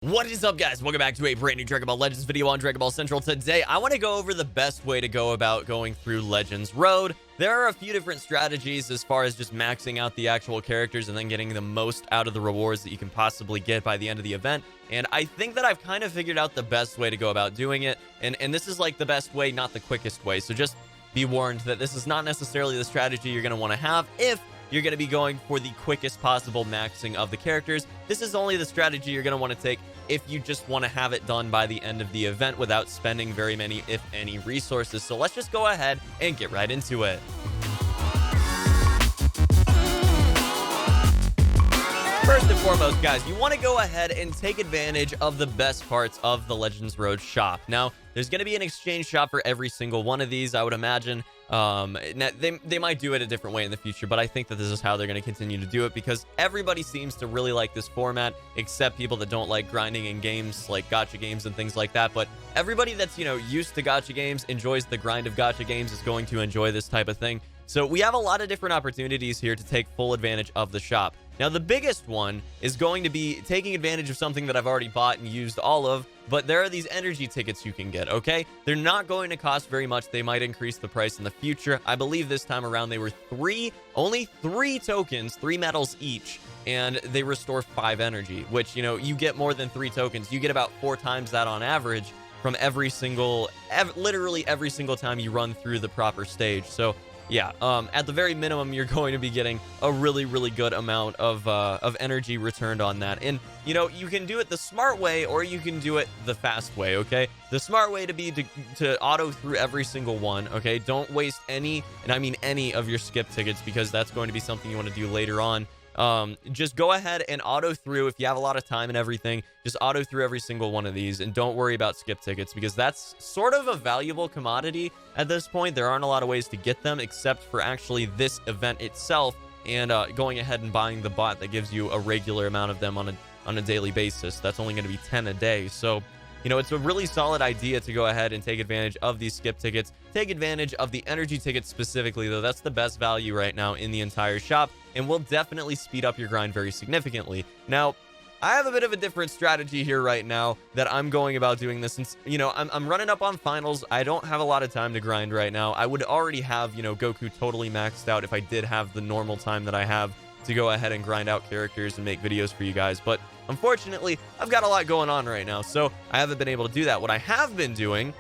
What is up, guys? Welcome back to a brand new Dragon Ball Legends video on Dragon Ball Central. Today, I want to go over the best way to go about going through Legends Road. There are a few different strategies as far as just maxing out the actual characters and then getting the most out of the rewards that you can possibly get by the end of the event. And I think that I've kind of figured out the best way to go about doing it. And this is like the best way, not the quickest way. So just be warned that this is not necessarily the strategy you're going to want to have if you're going to be going for the quickest possible maxing of the characters. This is only the strategy you're going to want to take if you just want to have it done by the end of the event without spending very many, if any, resources. So let's just go ahead and get right into it. First and foremost, guys, you want to go ahead and take advantage of the best parts of the Legends Road shop. Now, there's going to be an exchange shop for every single one of these, I would imagine. They might do it a different way in the future, but I think that this is how they're going to continue to do it because everybody seems to really like this format, except people that don't like grinding in games like gacha games and things like that. But everybody that's, used to gacha games, enjoys the grind of gacha games, is going to enjoy this type of thing. So we have a lot of different opportunities here to take full advantage of the shop. Now, the biggest one is going to be taking advantage of something that I've already bought and used all of, but there are these energy tickets you can get, okay? They're not going to cost very much. They might increase the price in the future. I believe this time around they were only three tokens, 3 medals each, and they restore 5 energy, which, you get more than 3 tokens. You get about 4 times that on average from literally every single time you run through the proper stage. So yeah, at the very minimum, you're going to be getting a really, really good amount of energy returned on that. And, you can do it the smart way or you can do it the fast way, okay? The smart way to auto through every single one, okay? Don't waste any, and I mean any, of your skip tickets because that's going to be something you want to do later on. Just go ahead and auto through. If you have a lot of time and everything, just auto through every single one of these and don't worry about skip tickets because that's sort of a valuable commodity at this point. There aren't a lot of ways to get them except for actually this event itself and going ahead and buying the bot that gives you a regular amount of them on a daily basis. That's only going to be 10 a day. So it's a really solid idea to go ahead and take advantage of these skip tickets. Take advantage of the energy tickets specifically, though. That's the best value right now in the entire shop and will definitely speed up your grind very significantly. Now, I have a bit of a different strategy here right now that I'm going about doing this since, I'm running up on finals. I don't have a lot of time to grind right now. I would already have, Goku totally maxed out if I did have the normal time that I have to go ahead and grind out characters and make videos for you guys. But unfortunately, I've got a lot going on right now, so I haven't been able to do that. What I have been doing,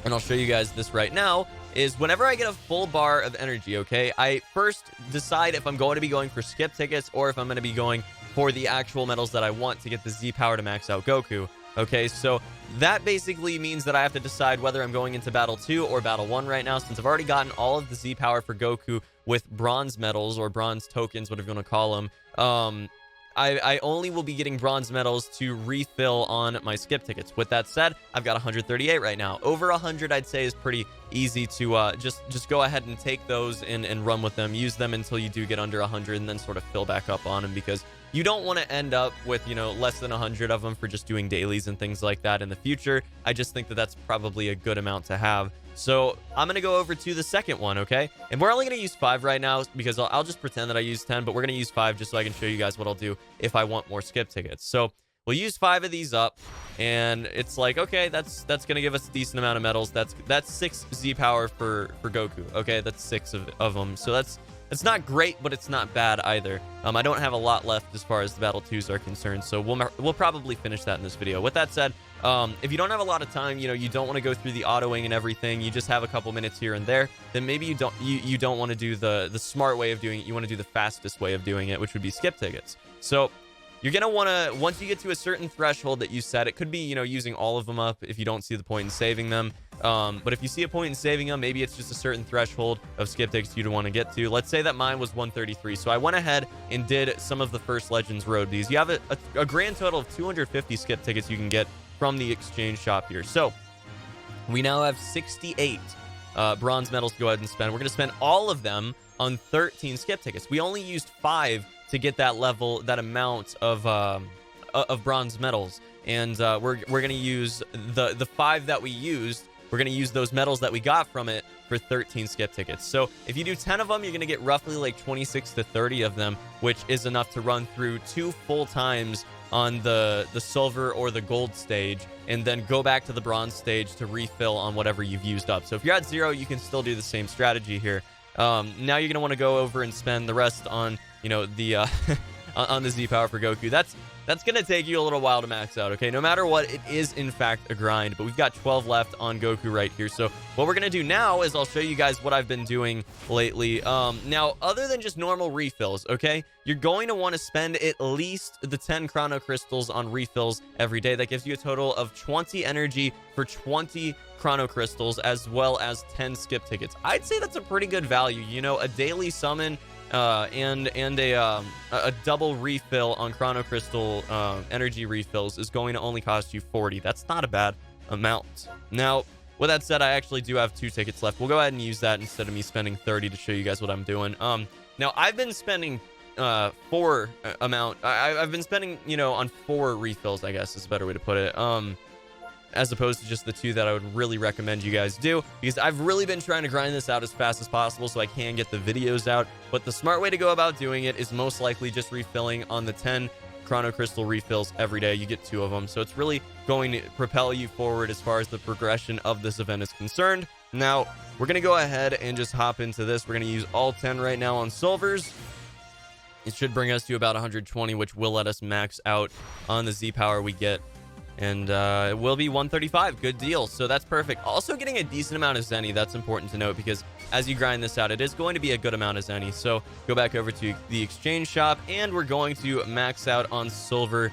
and I'll show you guys this right now, is whenever I get a full bar of energy, okay, I first decide if I'm going to be going for skip tickets or if I'm going to be going for the actual medals that I want to get the Z power to max out Goku. Okay, so that basically means that I have to decide whether I'm going into Battle 2 or Battle 1 right now, since I've already gotten all of the Z power for Goku with bronze medals or bronze tokens, whatever you want to call them. I only will be getting bronze medals to refill on my skip tickets. With that said, I've got 138 right now. Over 100, I'd say, is pretty easy to just go ahead and take those and run with them. Use them until you do get under 100 and then sort of fill back up on them because you don't want to end up with, less than 100 of them for just doing dailies and things like that in the future. I just think that that's probably a good amount to have. So I'm going to go over to the second one, okay? And we're only going to use 5 right now because I'll just pretend that I use 10, but we're going to use 5 just so I can show you guys what I'll do if I want more skip tickets. So we'll use 5 of these up, and it's like, okay, that's going to give us a decent amount of medals. That's 6 Z power for Goku, okay? That's 6 of them. So that's not great, but it's not bad either. I don't have a lot left as far as the Battle 2s are concerned, so we'll probably finish that in this video. With that said, if you don't have a lot of time, you don't want to go through the autoing and everything, you just have a couple minutes here and there, then maybe you don't want to do the smart way of doing it. You want to do the fastest way of doing it, which would be skip tickets. So you're going to want to, once you get to a certain threshold that you set, it could be, using all of them up if you don't see the point in saving them. But if you see a point in saving them, maybe it's just a certain threshold of skip tickets you'd want to get to. Let's say that mine was 133. So I went ahead and did some of the first Legends Road. These, you have a grand total of 250 skip tickets you can get from the exchange shop here. So we now have 68 bronze medals to go ahead and spend. We're going to spend all of them on 13 skip tickets. We only used 5 to get that amount of bronze medals, and we're going to use the 5 that we used. We're going to use those medals that we got from it for 13 skip tickets. So if you do 10 of them, you're going to get roughly like 26 to 30 of them, which is enough to run through 2 full times on the silver or the gold stage, and then go back to the bronze stage to refill on whatever you've used up. So if you're at 0, you can still do the same strategy here. Now you're going to want to go over and spend the rest on, the on the Z power for Goku. That's going to take you a little while to max out, okay? No matter what, it is in fact a grind, but we've got 12 left on Goku right here. So what we're going to do now is I'll show you guys what I've been doing lately. Now, other than just normal refills, okay, you're going to want to spend at least the 10 Chrono Crystals on refills every day. That gives you a total of 20 energy for 20 Chrono Crystals, as well as 10 skip tickets. I'd say that's a pretty good value. A daily summon and a double refill on Chrono Crystal energy refills is going to only cost you 40. That's not a bad amount. Now, with that said, I actually do have 2 tickets left. We'll go ahead and use that instead of me spending 30 to show you guys what I'm doing. Now I've been spending I've been spending, on 4 refills, I guess is a better way to put it. As opposed to just the 2 that I would really recommend you guys do, because I've really been trying to grind this out as fast as possible so I can get the videos out. But the smart way to go about doing it is most likely just refilling on the 10 Chrono Crystal refills every day. You get 2 of them, so it's really going to propel you forward as far as the progression of this event is concerned. Now we're going to go ahead and just hop into this. We're going to use all 10 right now on silvers. It should bring us to about 120, which will let us max out on the Z power we get. And it will be 135. Good deal. So that's perfect. Also getting a decent amount of Zenny. That's important to note, because as you grind this out, it is going to be a good amount of Zenny. So go back over to the exchange shop, and we're going to max out on silver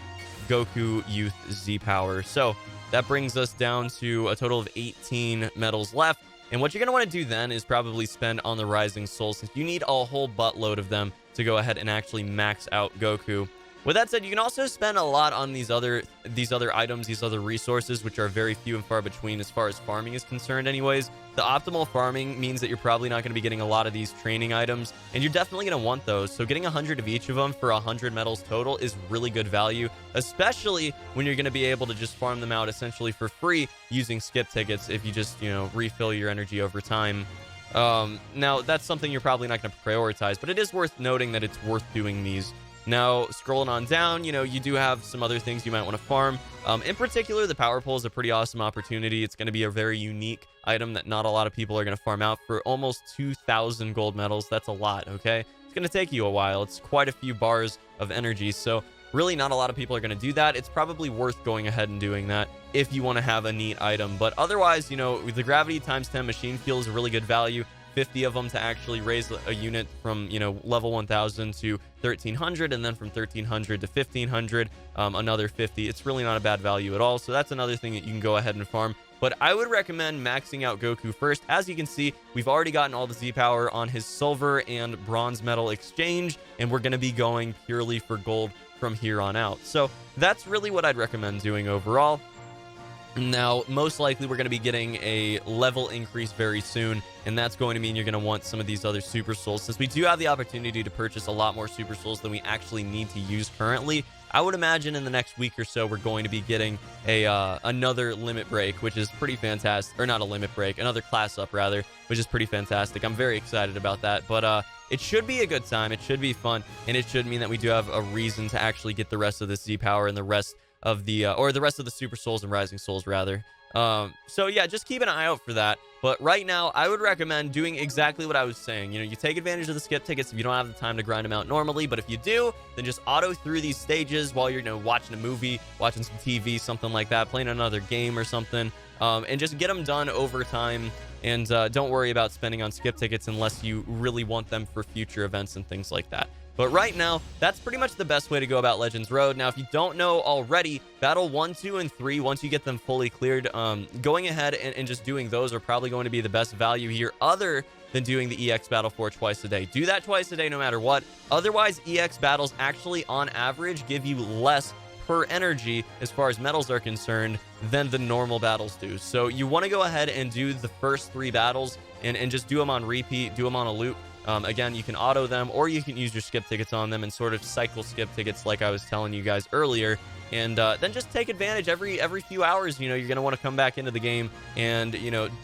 Goku Youth Z power. So that brings us down to a total of 18 medals left. And what you're going to want to do then is probably spend on the Rising Souls, since you need a whole buttload of them to go ahead and actually max out Goku. With that said, you can also spend a lot on these other items, these other resources, which are very few and far between as far as farming is concerned anyways. The optimal farming means that you're probably not going to be getting a lot of these training items, and you're definitely going to want those. So getting 100 of each of them for 100 medals total is really good value, especially when you're going to be able to just farm them out essentially for free using skip tickets if you just, refill your energy over time. Now, that's something you're probably not going to prioritize, but it is worth noting that it's worth doing these. Now, scrolling on down, you do have some other things you might want to farm. In particular, the power pole is a pretty awesome opportunity. It's going to be a very unique item that not a lot of people are going to farm out for almost 2,000 gold medals. That's a lot, okay? It's going to take you a while. It's quite a few bars of energy, so really not a lot of people are going to do that. It's probably worth going ahead and doing that if you want to have a neat item. But otherwise, the gravity times 10 machine fuel is a really good value. 50 of them to actually raise a unit from, level 1000 to 1300, and then from 1300 to 1500, another 50. It's really not a bad value at all. So that's another thing that you can go ahead and farm. But I would recommend maxing out Goku first. As you can see, we've already gotten all the Z power on his silver and bronze medal exchange, and we're going to be going purely for gold from here on out. So that's really what I'd recommend doing overall. Now, most likely we're going to be getting a level increase very soon, and that's going to mean you're going to want some of these other Super Souls. Since we do have the opportunity to purchase a lot more Super Souls than we actually need to use currently, I would imagine in the next week or so we're going to be getting another limit break, which is pretty fantastic. Or not a limit break, another class up rather, which is pretty fantastic. I'm very excited about that, but it should be a good time. It should be fun, and it should mean that we do have a reason to actually get the rest of the Z power and the rest of the rest of the Super Souls and Rising Souls rather. So yeah, just keep an eye out for that. But right now, I would recommend doing exactly what I was saying. You take advantage of the skip tickets if you don't have the time to grind them out normally. But if you do, then just auto through these stages while you're watching a movie, watching some TV, something like that, playing another game or something, and just get them done over time. And don't worry about spending on skip tickets unless you really want them for future events and things like that. But right now, that's pretty much the best way to go about Legends Road. Now, if you don't know already, Battle 1, 2, and 3, once you get them fully cleared, going ahead and just doing those are probably going to be the best value here, other than doing the EX Battle 4 twice a day. Do that twice a day no matter what. Otherwise, EX battles actually, on average, give you less per energy as far as medals are concerned than the normal battles do. So you want to go ahead and do the first 3 battles and just do them on repeat, do them on a loop. Again, you can auto them, or you can use your skip tickets on them and sort of cycle skip tickets like I was telling you guys earlier. And then just take advantage every few hours. You're going to want to come back into the game and,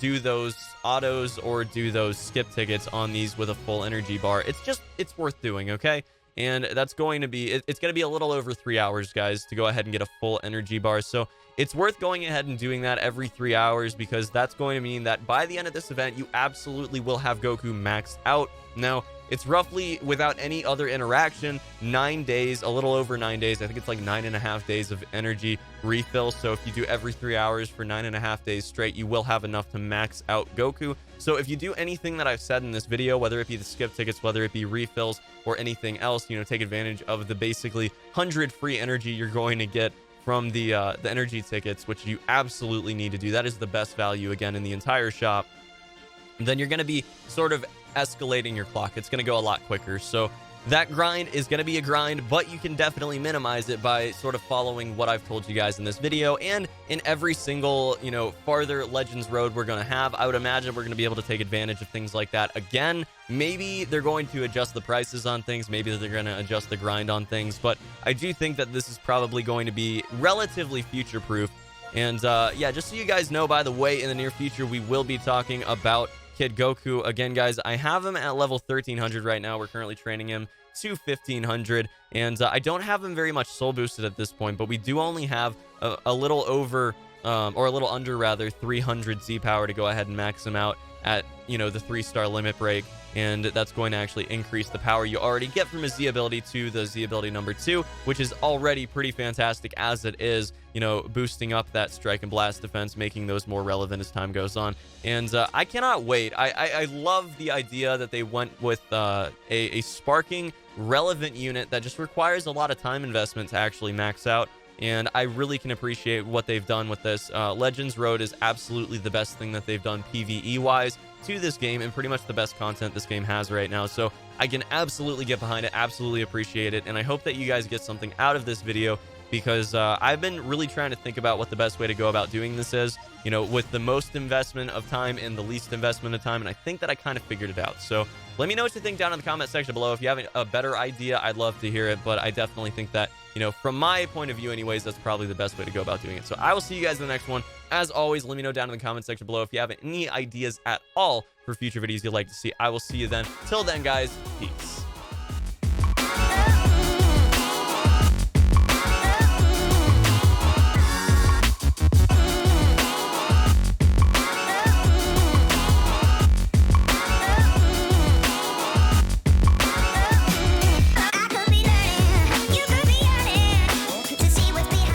do those autos or do those skip tickets on these with a full energy bar. It's worth doing, okay? and that's going to be it's going to be a little over 3 hours, guys, to go ahead and get a full energy bar. So it's worth going ahead and doing that every 3 hours, because that's going to mean that by the end of this event, you absolutely will have Goku maxed out. Now, it's roughly, without any other interaction, 9 days, a little over 9 days. I think it's like 9.5 days of energy refill. So if you do every 3 hours for 9.5 days straight, you will have enough to max out Goku. So if you do anything that I've said in this video, whether it be the skip tickets, whether it be refills, or anything else, you know, take advantage of the basically 100 free energy you're going to get from the energy tickets, which you absolutely need to do. That is the best value, again, in the entire shop. Then you're going to be sort of escalating your clock. It's going to go a lot quicker. So that grind is going to be a grind, but you can definitely minimize it by sort of following what I've told you guys in this video and in every single, you know, farther Legends Road we're going to have. I would imagine we're going to be able to take advantage of things like that. Again, maybe they're going to adjust the prices on things. Maybe they're going to adjust the grind on things, but I do think that this is probably going to be relatively future-proof. And yeah, just so you guys know, by the way, in the near future, we will be talking about Kid Goku. Again, guys, I have him at level 1300 right now. We're currently training him to 1500, and I don't have him very much soul boosted at this point, but we do only have a little over or a little under, rather, 300 Z power to go ahead and max him out at, you know, the 3-star limit break, and that's going to actually increase the power you already get from his Z ability to the Z ability number 2, which is already pretty fantastic as it is, you know, boosting up that strike and blast defense, making those more relevant as time goes on. And I cannot wait. I love the idea that they went with a sparking relevant unit that just requires a lot of time investment to actually max out. And I really can appreciate what they've done with this. Legends Road is absolutely the best thing that they've done PvE-wise to this game, and pretty much the best content this game has right now. So I can absolutely get behind it, absolutely appreciate it, and I hope that you guys get something out of this video, because I've been really trying to think about what the best way to go about doing this is, you know, with the most investment of time and the least investment of time, and I think that I kind of figured it out. So let me know what you think down in the comment section below. If you have a better idea, I'd love to hear it, but I definitely think that, you know, from my point of view anyways, that's probably the best way to go about doing it. So I will see you guys in the next one. As always, let me know down in the comment section below if you have any ideas at all for future videos you'd like to see. I will see you then. Till then, guys, peace.